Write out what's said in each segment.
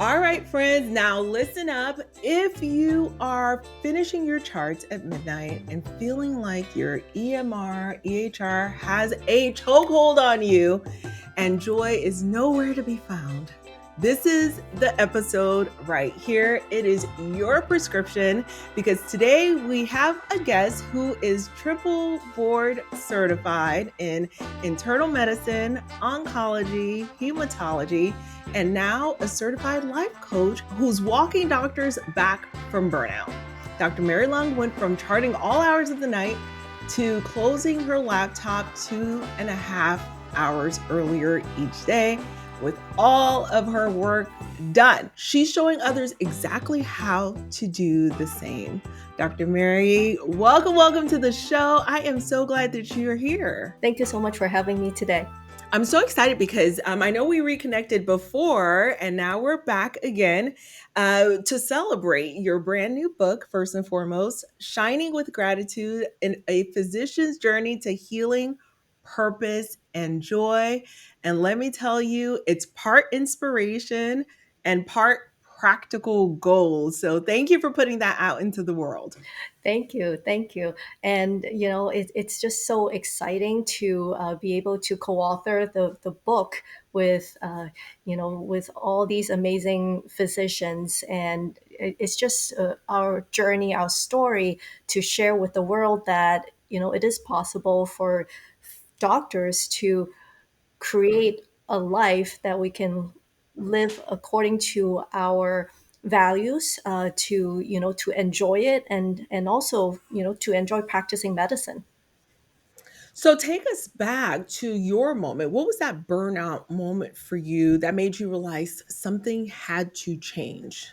All right, friends, now listen up. If you are finishing your charts at midnight and feeling like your EMR, EHR has a chokehold on you and joy is nowhere to be found, this is the episode right here. It is your prescription because today we have a guest who is triple board certified in internal medicine, oncology, hematology, and now a certified life coach who's walking doctors back from burnout. Dr. Mary Leung went from charting all hours of the night to closing her laptop 2.5 hours earlier each day with all of her work done. She's showing others exactly how to do the same. Dr. Mary, welcome to the show. I am so glad that you're here. Thank you so much for having me today. I'm so excited because I know we reconnected before and now we're back again to celebrate your brand new book, first and foremost, Shining with Gratitude, a physician's journey to healing, purpose, and joy. And let me tell you, it's part inspiration and part practical goals. So thank you for putting that out into the world. Thank you. Thank you. And, it's just so exciting to be able to co-author the book with, with all these amazing physicians. And it's just our journey, our story to share with the world that, it is possible for doctors to create a life that we can live according to our values, to enjoy it, and also to enjoy practicing medicine. So take us back to your moment. What was that burnout moment for you that made you realize something had to change?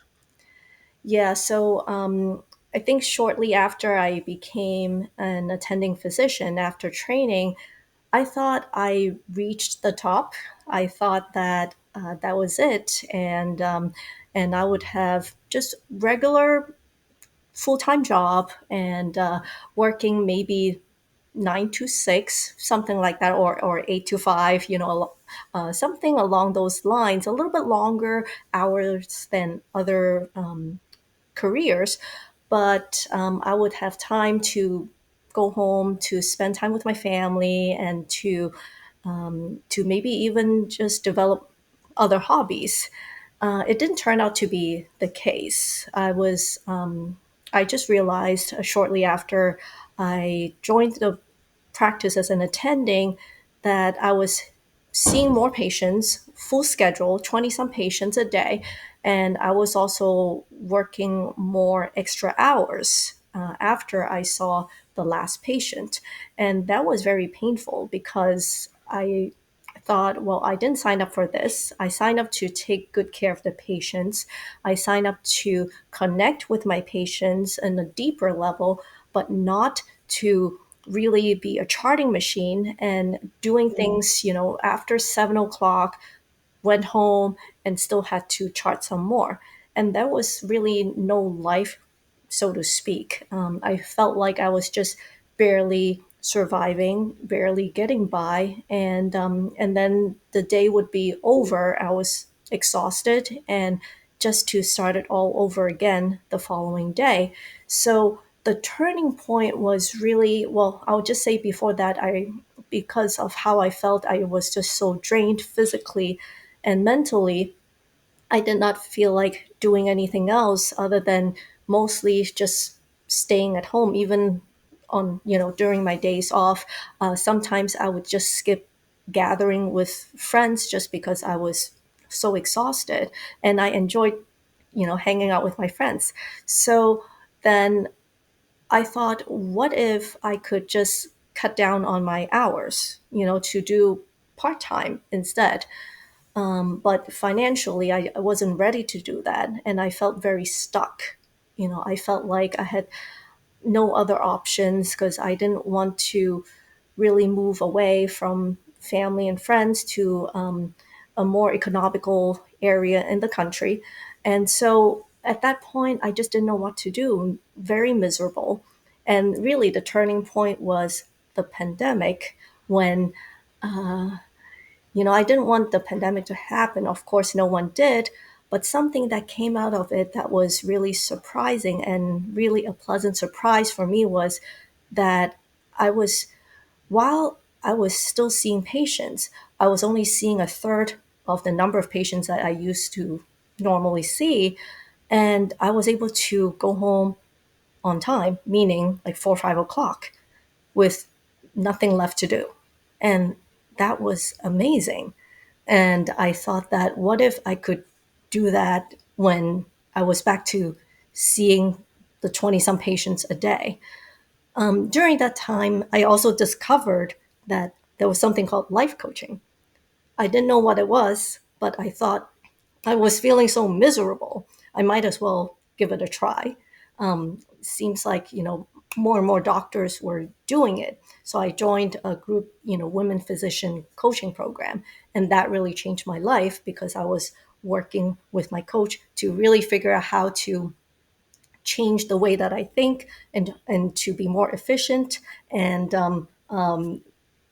Yeah, so I think shortly after I became an attending physician after training, I thought I reached the top. I thought that that was it, and I would have just regular full-time job and working maybe 9 to 6, something like that, or 8 to 5, something along those lines, a little bit longer hours than other careers. But I would have time to go home to spend time with my family and to maybe even just develop other hobbies. It didn't turn out to be the case. I just realized shortly after I joined the practice as an attending that I was seeing more patients, full schedule, 20 some patients a day. And I was also working more extra hours after I saw the last patient. And that was very painful because I thought, well, I didn't sign up for this. I signed up to take good care of the patients. I signed up to connect with my patients on a deeper level, but not to really be a charting machine and doing things, after 7 o'clock, went home and still had to chart some more. And there was really no life, so to speak. I felt like I was just barely surviving, barely getting by, and then the day would be over. I was exhausted, and just to start it all over again the following day. So the turning point was really, well, I'll just say before that, because of how I felt, I was just so drained physically and mentally. I did not feel like doing anything else other than mostly just staying at home, even on, during my days off. Sometimes I would just skip gathering with friends just because I was so exhausted and I enjoyed, hanging out with my friends. So then I thought, what if I could just cut down on my hours, to do part time instead? But financially, I wasn't ready to do that. And I felt very stuck. I felt like I had no other options because I didn't want to really move away from family and friends to a more economical area in the country. And so at that point, I just didn't know what to do, very miserable. And really, the turning point was the pandemic when I didn't want the pandemic to happen. Of course, no one did. But something that came out of it that was really surprising and really a pleasant surprise for me was that I was, while I was still seeing patients, I was only seeing a third of the number of patients that I used to normally see. And I was able to go home on time, meaning like 4 or 5 o'clock, with nothing left to do. And that was amazing. And I thought that what if I could do that when I was back to seeing the 20 some patients a day? During that time, I also discovered that there was something called life coaching. I didn't know what it was, but I thought I was feeling so miserable. I might as well give it a try. Seems like, more and more doctors were doing it. So I joined a group, women physician coaching program. And that really changed my life because I was working with my coach to really figure out how to change the way that I think and to be more efficient. And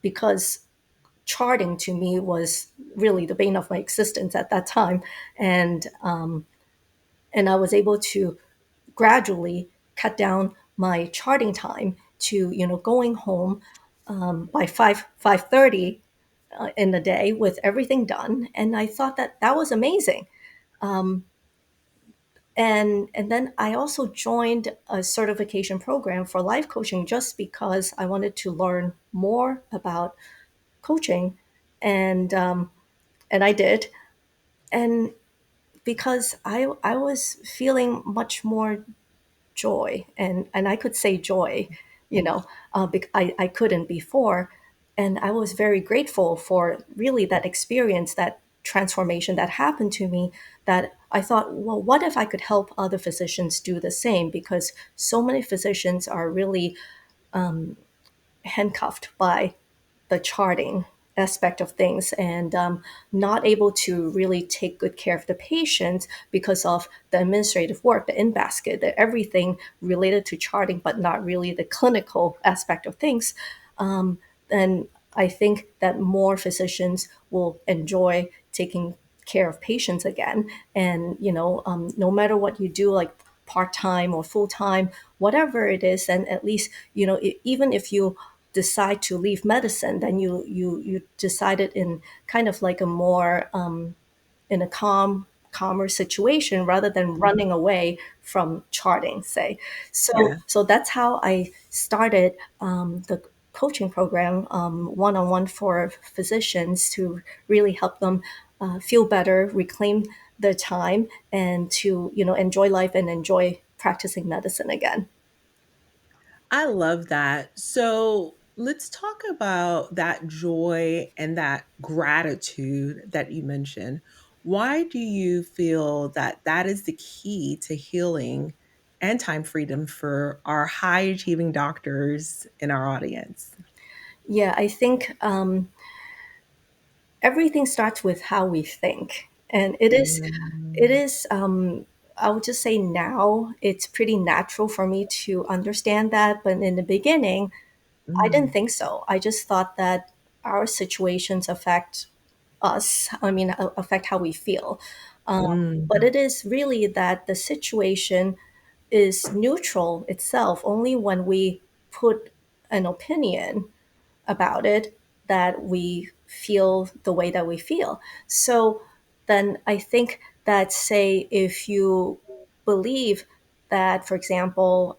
because charting to me was really the bane of my existence at that time. And I was able to gradually cut down my charting time to going home by 5:30 in the day with everything done. And I thought that that was amazing. And then I also joined a certification program for life coaching just because I wanted to learn more about coaching. And um, and I did. And because I was feeling much more joy, and I could say joy, I couldn't before. And I was very grateful for really that experience, that transformation that happened to me, that I thought, well, what if I could help other physicians do the same? Because so many physicians are really handcuffed by the charting aspect of things and not able to really take good care of the patients because of the administrative work, the in basket, the everything related to charting, but not really the clinical aspect of things. And I think that more physicians will enjoy taking care of patients again. And no matter what you do, like part time or full time, whatever it is, and at least even if you decide to leave medicine, then you decided in kind of like a more in a calmer situation rather than running away from charting, say. so Yeah. so that's how I started the coaching program, one-on-one for physicians, to really help them feel better, reclaim their time, and to enjoy life and enjoy practicing medicine again. I love that. So let's talk about that joy and that gratitude that you mentioned. Why do you feel that that is the key to healing and time freedom for our high achieving doctors in our audience? Yeah, I think everything starts with how we think, and it Mm, is I would just say now it's pretty natural for me to understand that, but in the beginning I didn't mm, think so. I just thought that our situations affect us, I mean, affect how we feel. But mm, it is really that the situation is neutral itself only when we put an opinion about it, that we feel the way that we feel. So then I think that, say, if you believe that, for example,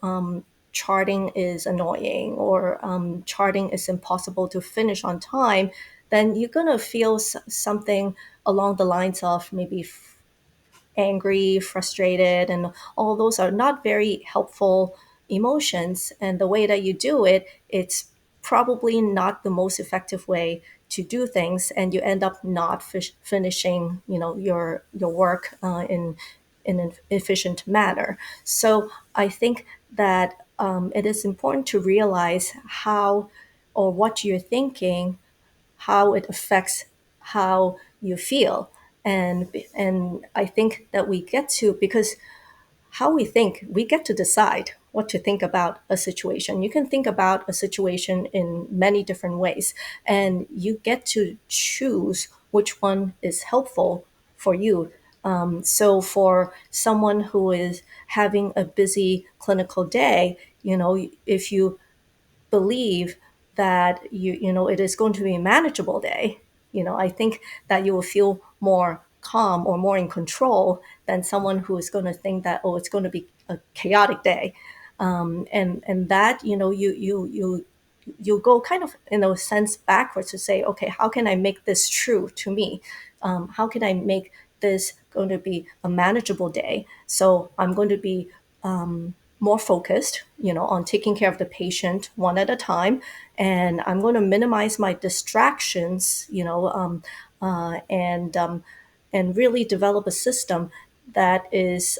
charting is annoying, or charting is impossible to finish on time, then you're going to feel something along the lines of maybe angry, frustrated, and all those are not very helpful emotions. And the way that you do it, it's probably not the most effective way to do things, and you end up not finishing, your work in an efficient manner. So I think that it is important to realize how or what you're thinking, how it affects how you feel. And I think that we get to, because how we think, we get to decide what to think about a situation. You can think about a situation in many different ways, and you get to choose which one is helpful for you So for someone who is having a busy clinical day, if you believe that it is going to be a manageable day, I think that you will feel more calm or more in control than someone who is going to think that, oh, it's going to be a chaotic day. And that, you go kind of in a sense backwards to say, okay, how can I make this true to me? How can I make this going to be a manageable day? So I'm going to be more focused, on taking care of the patient one at a time, and I'm going to minimize my distractions, and really develop a system that is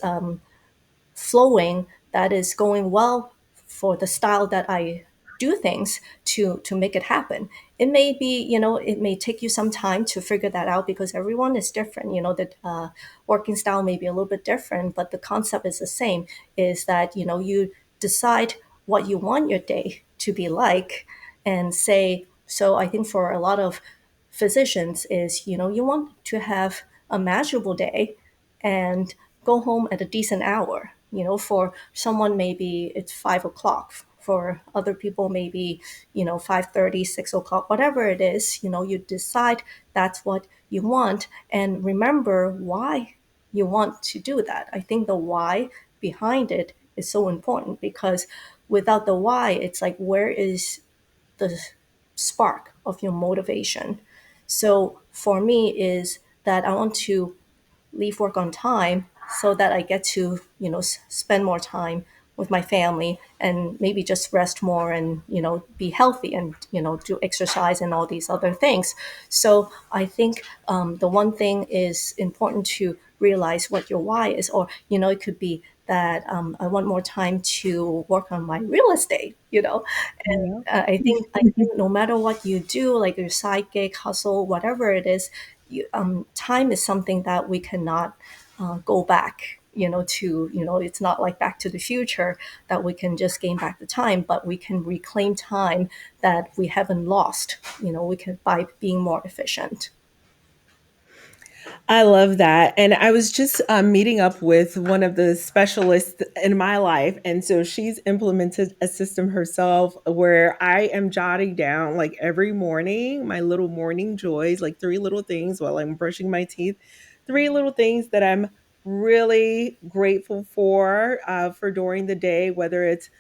flowing, that is going well for the style that I do things to make it happen. It may be, it may take you some time to figure that out because everyone is different. The working style may be a little bit different, but the concept is the same. Is that you decide what you want your day to be like, and say. So I think for a lot of physicians is you want to have a manageable day and go home at a decent hour. For someone maybe it's 5 o'clock. For other people maybe 5:30, 6 o'clock, whatever it is. You decide that's what you want, and remember why you want to do that. I think the why behind it is so important because without the why, it's like where is the spark of your motivation? So for me is that I want to leave work on time so that I get to, spend more time with my family and maybe just rest more and, be healthy and, do exercise and all these other things. So I think the one thing is important to realize what your why is, or, it could be that I want more time to work on my real estate, Yeah. I think no matter what you do, like your side gig, hustle, whatever it is, time is something that we cannot go back. It's not like Back to the Future that we can just gain back the time, but we can reclaim time that we haven't lost. We can by being more efficient. I love that. And I was just meeting up with one of the specialists in my life. And so she's implemented a system herself where I am jotting down like every morning my little morning joys, like three little things while I'm brushing my teeth, three little things that I'm really grateful for during the day, whether it's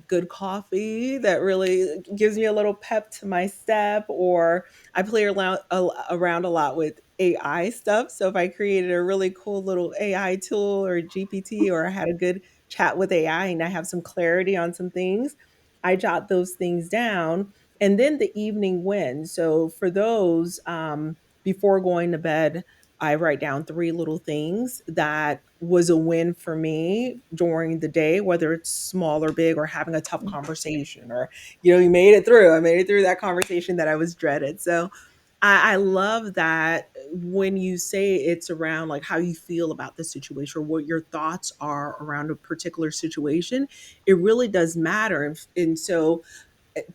good coffee that really gives me a little pep to my step, or I play around a lot with AI stuff. So if I created a really cool little AI tool or GPT, or I had a good chat with AI and I have some clarity on some things, I jot those things down. And then the evening win. So for those, before going to bed, I write down three little things that was a win for me during the day, whether it's small or big, or having a tough conversation, or, you made it through. I made it through that conversation that I was dreaded. So I love that when you say it's around like how you feel about the situation or what your thoughts are around a particular situation, it really does matter. And so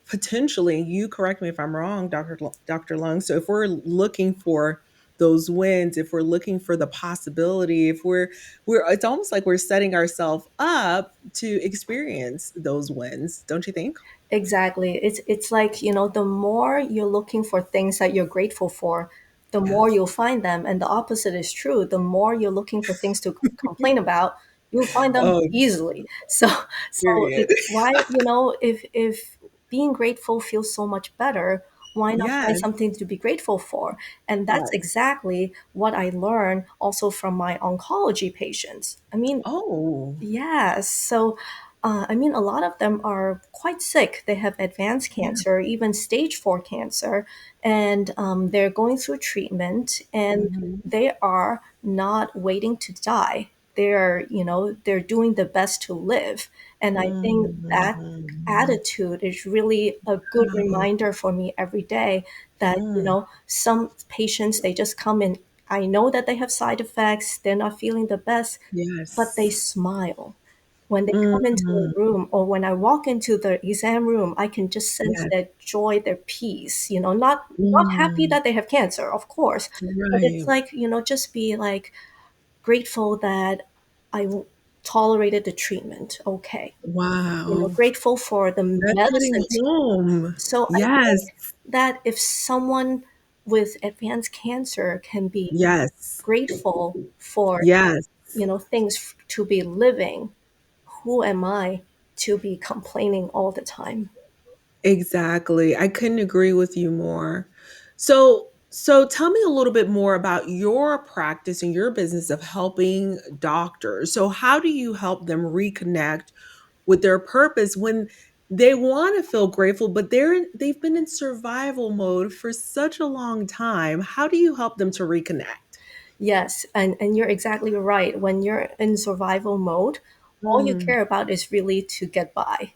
potentially, you correct me if I'm wrong, Dr. Lung. So if we're looking for those wins, if we're looking for the possibility, if we're it's almost like we're setting ourselves up to experience those wins, don't you think? Exactly. It's like, the more you're looking for things that you're grateful for, the more Yes. you'll find them. And the opposite is true. The more you're looking for things to complain about, you'll find them Oh, easily. So period. it's why, if being grateful feels so much better, why not find Yes. something to be grateful for? And that's Yes. exactly what I learned also from my oncology patients. I mean, Oh. yeah, so a lot of them are quite sick. They have advanced Yeah. cancer, even stage four cancer, and they're going through treatment, and Mhm. they are not waiting to die. They're doing the best to live, and I think that Mhm. attitude is really a good Wow. reminder for me every day that Mm. some patients they just come in. I know that they have side effects. They're not feeling the best, but they Yes. smile. When they come into Mhm. a room or when I walk into the exam room, I can just sense Yes. their joy, their peace, not happy Mm. that they have cancer, of course, but it's Right. like, just be like, grateful that tolerated the treatment. Okay. Wow. Grateful for the That's hitting medicines. home. So I Yes. think that if someone with advanced cancer can be Yes. grateful for, Yes. things to be living, who am I to be complaining all the time? Exactly. I couldn't agree with you more. So tell me a little bit more about your practice and your business of helping doctors. So how do you help them reconnect with their purpose when they want to feel grateful, but they've been in survival mode for such a long time? How do you help them to reconnect? Yes, and you're exactly right. When you're in survival mode, all you Mm, care about is really to get by,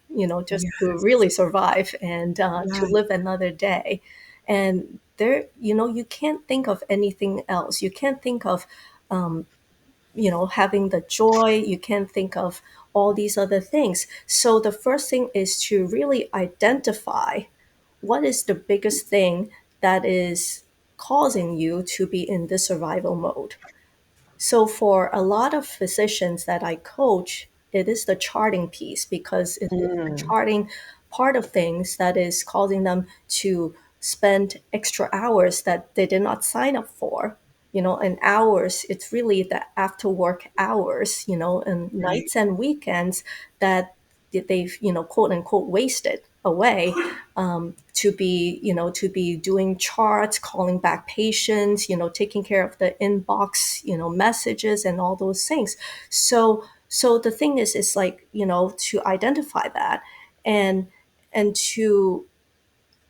just to yes. really survive and to Yes. live another day. And there, you can't think of anything else. You can't think of, having the joy. You can't think of all these other things. So the first thing is to really identify what is the biggest thing that is causing you to be in this survival mode. So for a lot of physicians that I coach, it is the charting piece because it is the Mm, charting part of things that is causing them to spend extra hours that they did not sign up for. And hours, it's really the after work hours, and right. nights and weekends that they've, quote unquote, wasted away to be doing charts, calling back patients, taking care of the inbox, messages and all those things. So the thing is like, to identify that and and to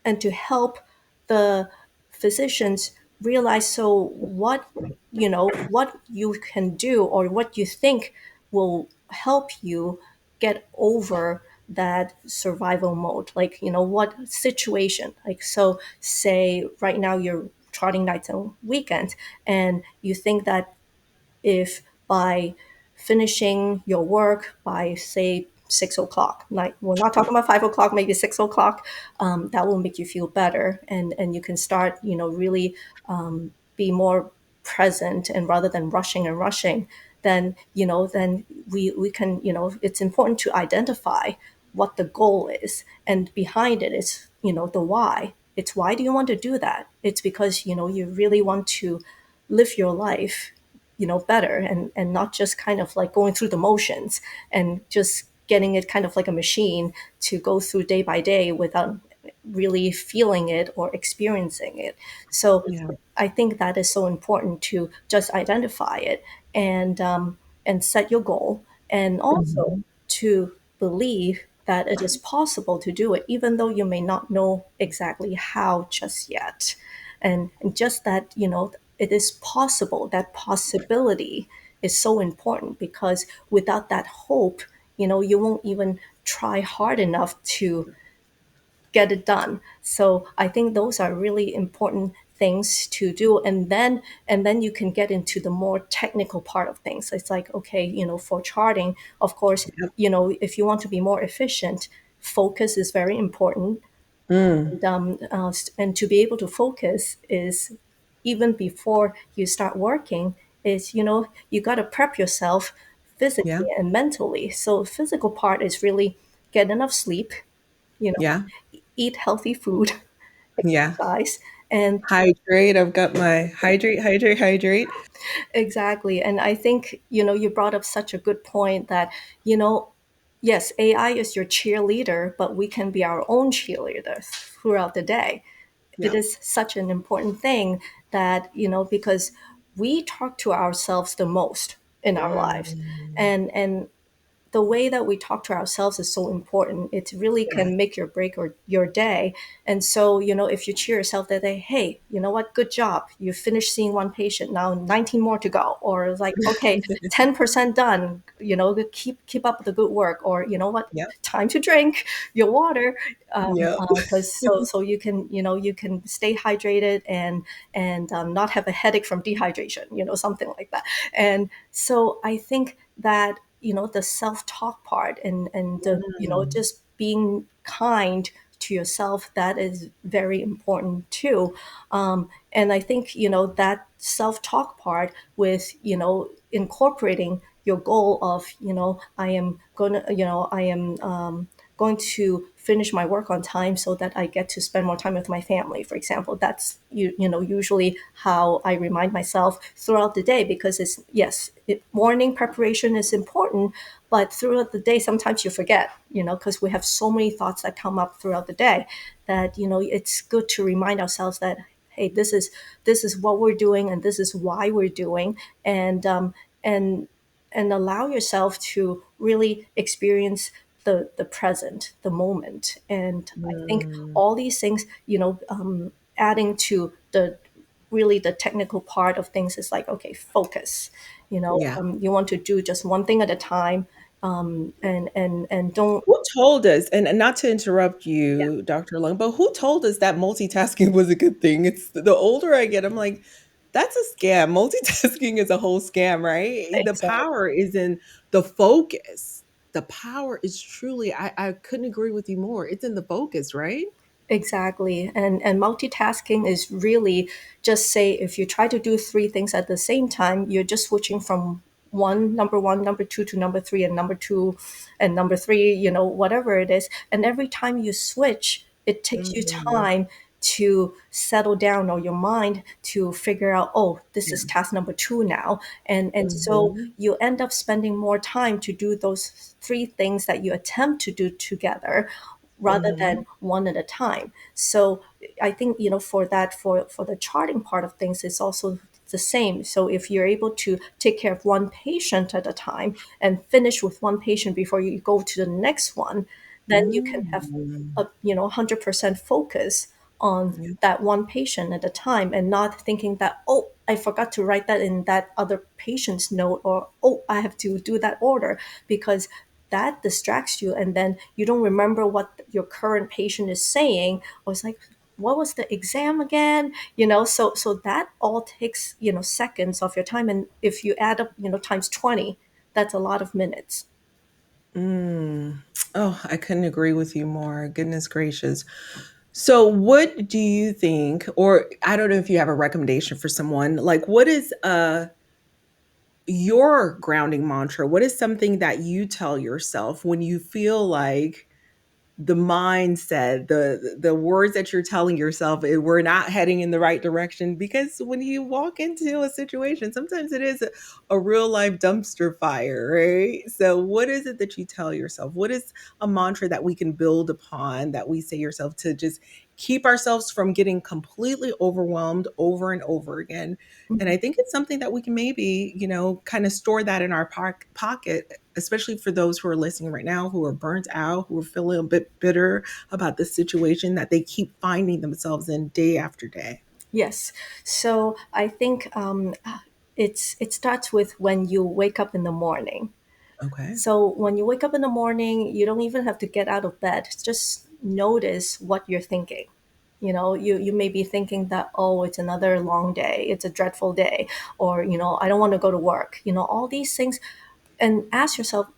and to help the physicians realize, so what you can do or what you think will help you get over that survival mode, like, what situation, like, so say right now you're trotting nights and weekends and you think that if by finishing your work by say 6 o'clock, like we're not talking about 5 o'clock, maybe 6 o'clock, that will make you feel better, and you can start, really be more present, and rather than rushing and rushing, then we can, it's important to identify what the goal is, and behind it is, the why. It's why do you want to do that? It's because, you really want to live your life, better, and not just kind of like going through the motions and just getting it kind of like a machine to go through day by day without really feeling it or experiencing it. So Yeah. I think that is so important to just identify it and set your goal, and also Mhm. to believe that it is possible to do it, even though you may not know exactly how just yet. And just that, it is possible, that possibility is so important, because without that hope, you won't even try hard enough to get it done. So I think those are really important things to do, and then you can get into the more technical part of things. It's like, okay, for charting, of course, Yep. if you want to be more efficient, focus is very important. Mm, And to be able to focus is, even before you start working, is, you got to prep yourself yeah. physically and mentally. So physical part is really get enough sleep, Yeah. eat healthy food, Yeah. exercise, and Hydrate. I've got my hydrate, hydrate, hydrate. exactly. And I think, you brought up such a good point that, you know, yes, AI is your cheerleader, but we can be our own cheerleaders throughout the day. It Yeah. is such an important thing that, because we talk to ourselves the most in our lives. Mm, And the way that we talk to ourselves is so important. It really yes. can make your break or your day. And so, if you cheer yourself that day, hey, you know what, good job. You finished seeing one patient, now 19 more to go. Or it's like, okay, 10% done, keep up the good work. Or you know what, Yep. time to drink your water. Yep. Because so you can, you can stay hydrated and not have a headache from dehydration, something like that. And so I think that, the self-talk part, and the, Mm, just being kind to yourself, that is very important too. And I think, that self-talk part with, incorporating your goal of, I am going to, I am going to finish my work on time so that I get to spend more time with my family, for example. That's usually how I remind myself throughout the day, because morning preparation is important, but throughout the day sometimes you forget, because we have so many thoughts that come up throughout the day, that it's good to remind ourselves that, hey, this is what we're doing, and this is why we're doing, and and allow yourself to really experience the present, the moment. And I think Mm, all these things, adding to the really the technical part of things, is like, okay, focus. yeah. You want to do just one thing at a time, and don't. Who told us, and not to interrupt Yeah, you, Dr. Lung, but who told us that multitasking was a good thing? It's the older I get, I'm like, that's a scam. Multitasking is a whole scam, right? The exactly. power is in the focus. The power is truly, I couldn't agree with you more. It's in the focus, right? Exactly. And multitasking is really, just say, if you try to do three things at the same time, you're just switching from number one, number two to number three, and number two and number three, whatever it is. And every time you switch, it takes you Mhm. time to settle down, or your mind to figure out, oh, this Yeah. is task number two now. And so Mhm. you end up spending more time to do those three things that you attempt to do together, rather Mhm. than one at a time. So I think, for that, for the charting part of things, it's also the same. So if you're able to take care of one patient at a time and finish with one patient before you go to the next one, then you can have Mm. a 100% focus on Yeah. that one patient at a time, and not thinking that, oh, I forgot to write that in that other patient's note, or, oh, I have to do that order, because that distracts you, and then you don't remember what your current patient is saying, or it's like, what was the exam again, so that all takes, seconds of your time. And if you add up, times 20, that's a lot of minutes. Mm. Oh, I couldn't agree with you more. Goodness gracious. So, what do you think, or I don't know if you have a recommendation for someone, like what is your grounding mantra? What is something that you tell yourself when you feel like the mindset, the words that you're telling yourself, we're not heading in the right direction? Because when you walk into a situation, sometimes it is a real life dumpster fire, right? So what is it that you tell yourself? What is a mantra that we can build upon, that we say yourself, to just keep ourselves from getting completely overwhelmed over and over again? And I think it's something that we can maybe, kind of store that in our pocket, especially for those who are listening right now, who are burnt out, who are feeling a bit bitter about the situation that they keep finding themselves in day after day. Yes. So I think, it starts with when you wake up in the morning. Okay. So when you wake up in the morning, you don't even have to get out of bed. Just notice what you're thinking. You may be thinking that, oh, it's another long day, it's a dreadful day, or, I don't want to go to work. All these things, and ask yourself,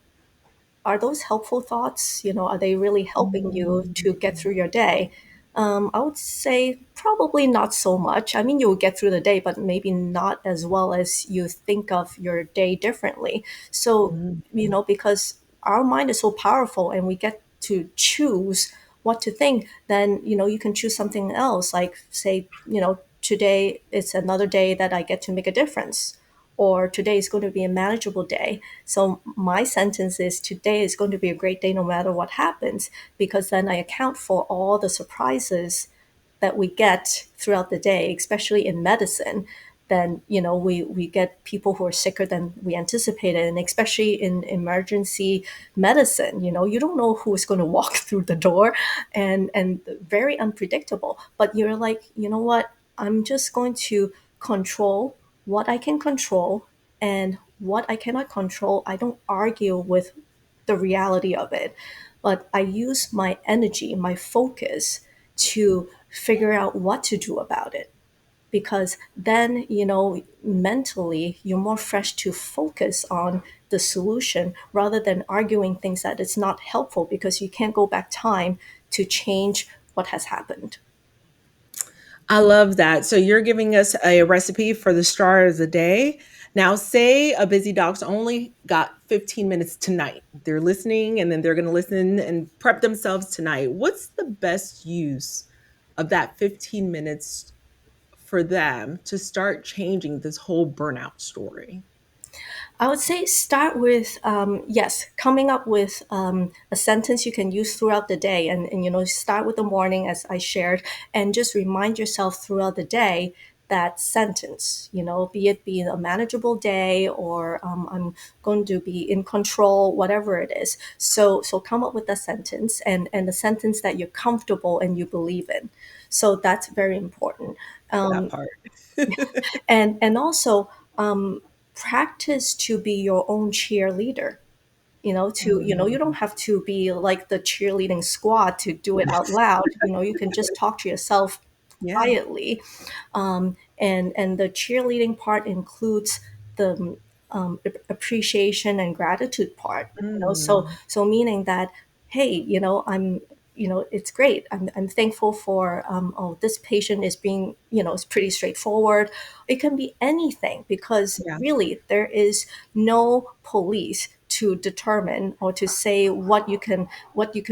are those helpful thoughts? Are they really helping you to get Mm. through your day? I would say probably not so much. I mean, you'll get through the day, but maybe not as well as you think of your day differently. So, Mm. because our mind is so powerful, and we get to choose what to think, then, you can choose something else, like, say, today it's another day that I get to make a difference, or today is going to be a manageable day. So my sentence is, today is going to be a great day no matter what happens, because then I account for all the surprises that we get throughout the day, especially in medicine. Then, we get people who are sicker than we anticipated, and especially in emergency medicine, you don't know who is going to walk through the door, and very unpredictable. But you're like, you know what? I'm just going to control what I can control, and what I cannot control, I don't argue with the reality of it, but I use my energy, my focus, to figure out what to do about it. Because then, mentally, you're more fresh to focus on the solution, rather than arguing things that it's not helpful, because you can't go back time to change what has happened. I love that. So you're giving us a recipe for the start of the day. Now, say a busy doc's only got 15 minutes tonight. They're listening and then they're going to listen and prep themselves tonight. What's the best use of that 15 minutes for them to start changing this whole burnout story? I would say start with yes, coming up with a sentence you can use throughout the day, and start with the morning as I shared, and just remind yourself throughout the day that sentence. Be it be a manageable day, or I'm going to be in control, whatever it is. So come up with a sentence, and the sentence that you're comfortable and you believe in. So that's very important. That Um, part. and also practice to be your own cheerleader. You don't Mm, have to be like the cheerleading squad to do it out loud. You can just talk to yourself yeah. quietly. And the cheerleading part includes the appreciation and gratitude part. Mm, So meaning that, hey, it's great. I'm thankful for, oh, this patient is being, it's pretty straightforward. It can be anything, because yeah. really there is no police to determine or to say what you can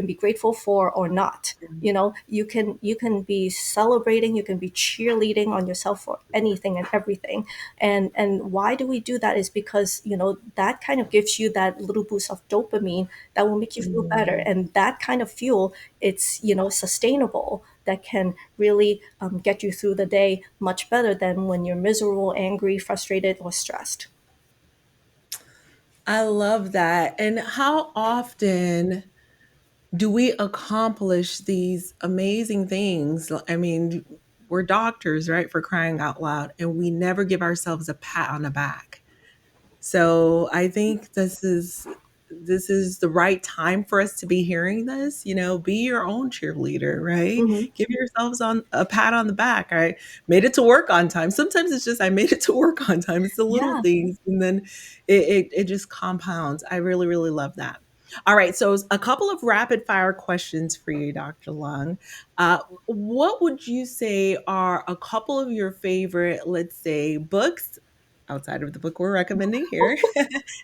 be grateful for or not. You can be celebrating, you can be cheerleading on yourself for anything and everything. And why do we do that is because that kind of gives you that little boost of dopamine that will make you feel better. Mm. And that kind of fuel, it's sustainable, that can really get you through the day much better than when you're miserable, angry, frustrated, or stressed. I love that. And how often do we accomplish these amazing things? I mean, we're doctors, right? For crying out loud, and we never give ourselves a pat on the back. So I think this is the right time for us to be hearing this. Be your own cheerleader, right? Hmm. Give yourselves on a pat on the back. I made it to work on time. Sometimes it's just I made it to work on time. It's the little Yeah. things, and then it just compounds. I really really love that. All right, so a couple of rapid fire questions for you, Dr. Lung. What would you say are a couple of your favorite, let's say, books outside of the book we're recommending here?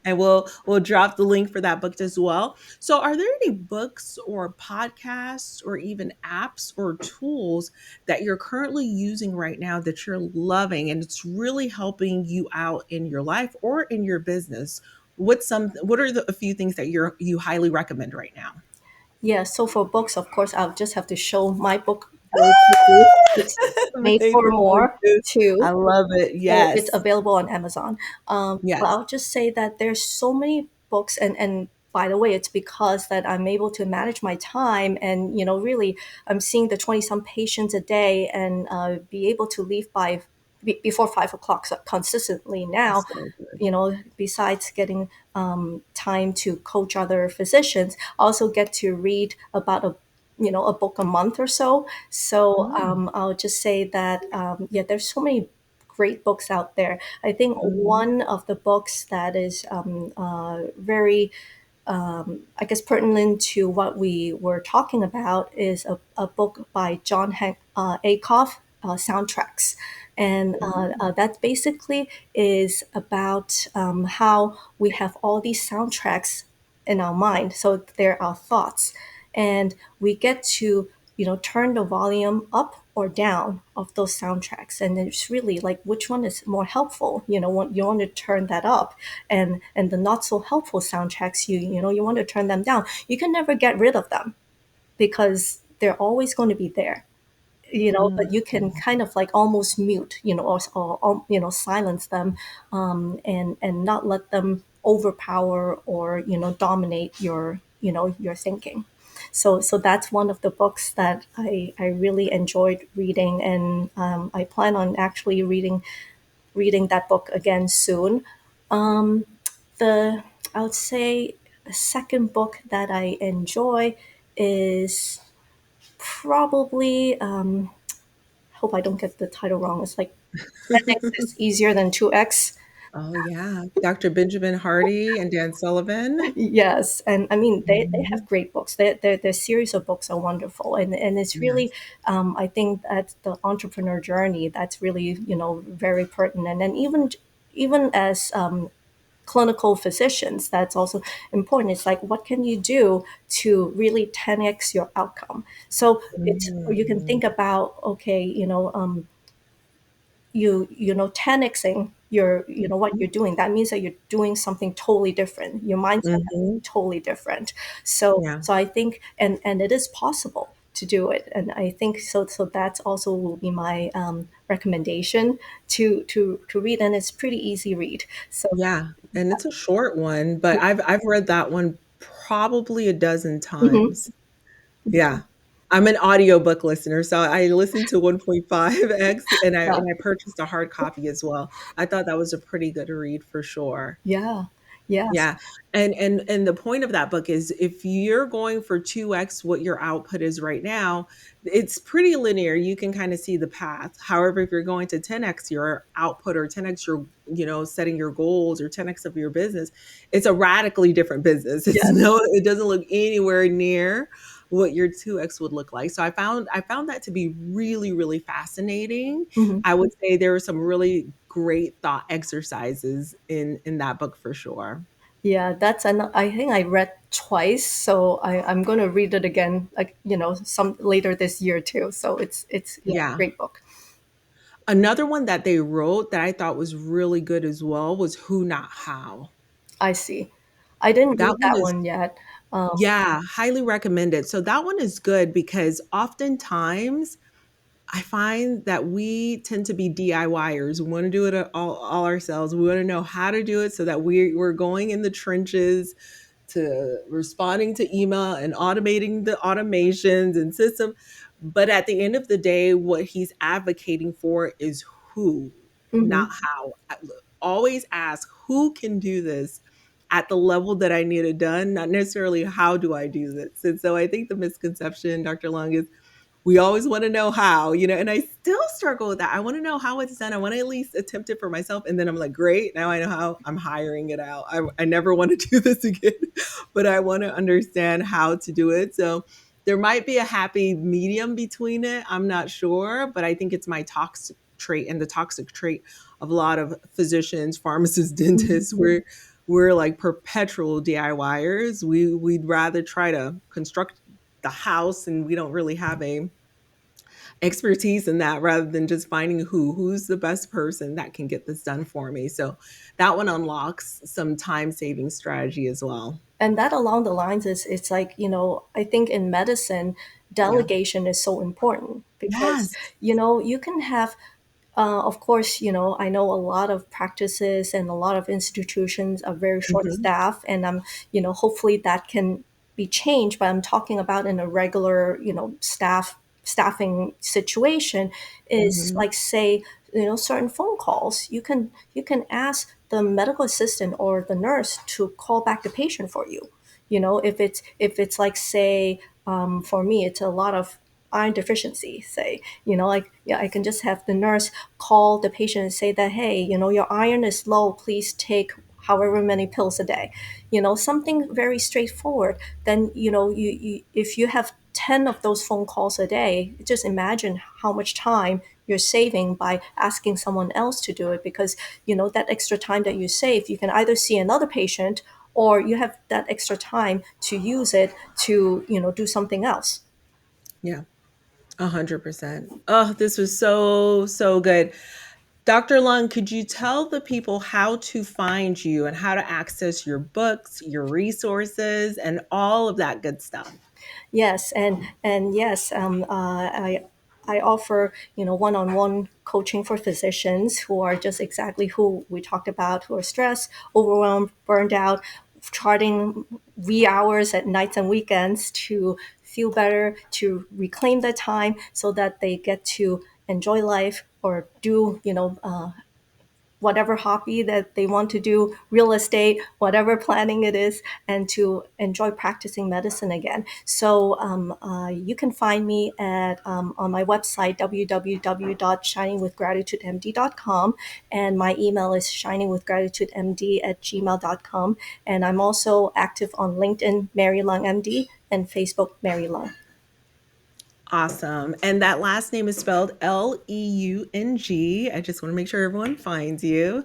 And we'll drop the link for that book as well. So are there any books or podcasts or even apps or tools that you're currently using right now that you're loving and it's really helping you out in your life or in your business? What are a few things that you highly recommend right now? Yeah, so for books, of course, I'll just have to show my book very quickly. It's Made Made for for More More Too. I too. love it. It's Yes. available on Amazon. But Yes. I'll just say that there's so many books, and by the way, it's because that I'm able to manage my time, and really, I'm seeing the 20 some patients a day, and be able to leave before 5 o'clock, so consistently now. So good. Besides getting time to coach other physicians, I also get to read about a book a month or so. So Mm, I'll just say that yeah, there's so many great books out there. I think mhm, one of the books that is very, I guess, pertinent to what we were talking about is a book by John Acuff, Soundtracks. And mhm, that basically is about how we have all these soundtracks in our mind. So they're our thoughts. And we get to, turn the volume up or down of those soundtracks. And it's really like which one is more helpful. You want to turn that up, and the not so helpful soundtracks, you want to turn them down. You can never get rid of them because they're always going to be there. mm, But you can kind of like almost mute, or silence them, and not let them overpower or dominate your thinking. So that's one of the books that I really enjoyed reading, and I plan on actually reading that book again soon. The I would say a second book that I enjoy is probably, hope I don't get the title wrong. It's like 10x is easier than 2x. Oh, yeah. Dr. Benjamin Hardy and Dan Sullivan. Yes, and I mean they Mhm. have great books. Their series of books are wonderful, and it's really Yes. I think that the entrepreneur journey that's really very pertinent, and even as clinical physicians, that's also important. It's like what can you do to really 10x your outcome? So it's or you can Mhm. think about okay, you know 10xing your what Mhm. you're doing, that means that you're doing something totally different, your mindset has to be Mhm. totally different. So Yeah. so I think and it is possible to do it, and I think so that's also will be my recommendation to read, and it's pretty easy read. So Yeah, and it's a short one, but I've read that one probably a dozen mhm, times. Yeah. I'm an audiobook listener, so I listened to 1.5x yeah, and I purchased a hard copy as well. I thought that was a pretty good read for sure. yeah, yes, Yeah, and the point of that book is if you're going for 2x what your output is right now, it's pretty linear. You can kind of see the path. However, if you're going to 10x your output or 10x your, setting your goals or 10x of your business, it's a radically different business. yes, It doesn't look anywhere near what your 2x would look like. So I found that to be really, really fascinating. mhm. I would say there were some really great thought exercises in that book for sure. Yeah, that's an I think I read twice, so I'm gonna read it again, like some later this year too. So it's yeah, Yeah. great book. Another one that they wrote that I thought was really good as well was Who Not How. I see. I didn't That read one that is one yet. yeah, highly recommended. So that one is good because oftentimes I find that we tend to be DIYers. We want to do it all ourselves. We want to know how to do it so that we're going in the trenches to responding to email and automating the automations and system. But at the end of the day, what he's advocating for is who, not Mhm. how. Always ask who can do this at the level that I need it done, not necessarily how do I do this. And so I think the misconception, Dr. Lung, is we always want to know how, and I still struggle with that. I want to know how it's done. I want to at least attempt it for myself. And then I'm like, great, now I know how. I'm hiring it out. I never want to do this again, but I want to understand how to do it. So there might be a happy medium between it. I'm not sure, but I think it's my toxic trait and the toxic trait of a lot of physicians, pharmacists, Mhm. dentists. We're like perpetual DIYers. We'd rather try to construct the house and we don't really have a expertise in that rather than just finding who's the best person that can get this done for me. So that one unlocks some time saving strategy as well. And that along the lines is it's like I think in medicine Yeah. delegation is so important because Yes. you can have of course, I know a lot of practices and a lot of institutions are very short Hmm. staffed, and hopefully that can be changed. But I'm talking about in a regular, staffing situation is Hmm. like say, certain phone calls. You can ask the medical assistant or the nurse to call back the patient for you. If it's like say for me, it's a lot of iron deficiency, say, like, yeah, I can just have the nurse call the patient and say that, hey, your iron is low, please take however many pills a day, something very straightforward. Then you if you have 10 of those phone calls a day, just imagine how much time you're saving by asking someone else to do it, because that extra time that you save, you can either see another patient or you have that extra time to use it to do something else. Yeah. 100%. Oh, this was so, so good. Dr. Lung, could you tell the people how to find you and how to access your books, your resources, and all of that good stuff? Yes, and yes, I offer one-on-one coaching for physicians who are just exactly who we talked about, who are stressed, overwhelmed, burned out, charting wee hours at nights and weekends to feel better, to reclaim the time so that they get to enjoy life or do whatever hobby that they want to do, real estate, whatever planning it is, and to enjoy practicing medicine again. So you can find me at on my website, www.shiningwithgratitudemd.com, and my email is shiningwithgratitudemd@gmail.com. And I'm also active on LinkedIn, Mary Leung MD, and Facebook, Mary Leung. Awesome. And that last name is spelled Leung. I just want to make sure everyone finds you.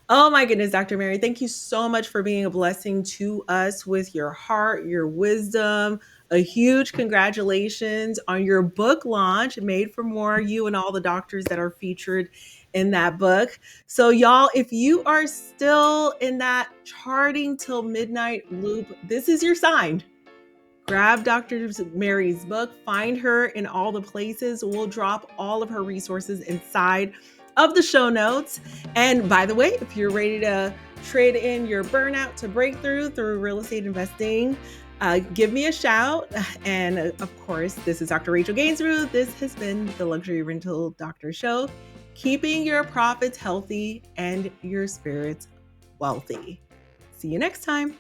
Oh my goodness, Dr. Mary, thank you so much for being a blessing to us with your heart, your wisdom. A huge congratulations on your book launch, Made for More, you and all the doctors that are featured in that book. So, y'all, if you are still in that charting till midnight loop, this is your sign. Grab Dr. Mary's book, find her in all the places. We'll drop all of her resources inside of the show notes. And by the way, if you're ready to trade in your burnout to breakthrough through real estate investing, give me a shout. And of course, this is Dr. Rachel Gainsborough. This has been the Luxury Rental Doctor Show, keeping your profits healthy and your spirits wealthy. See you next time.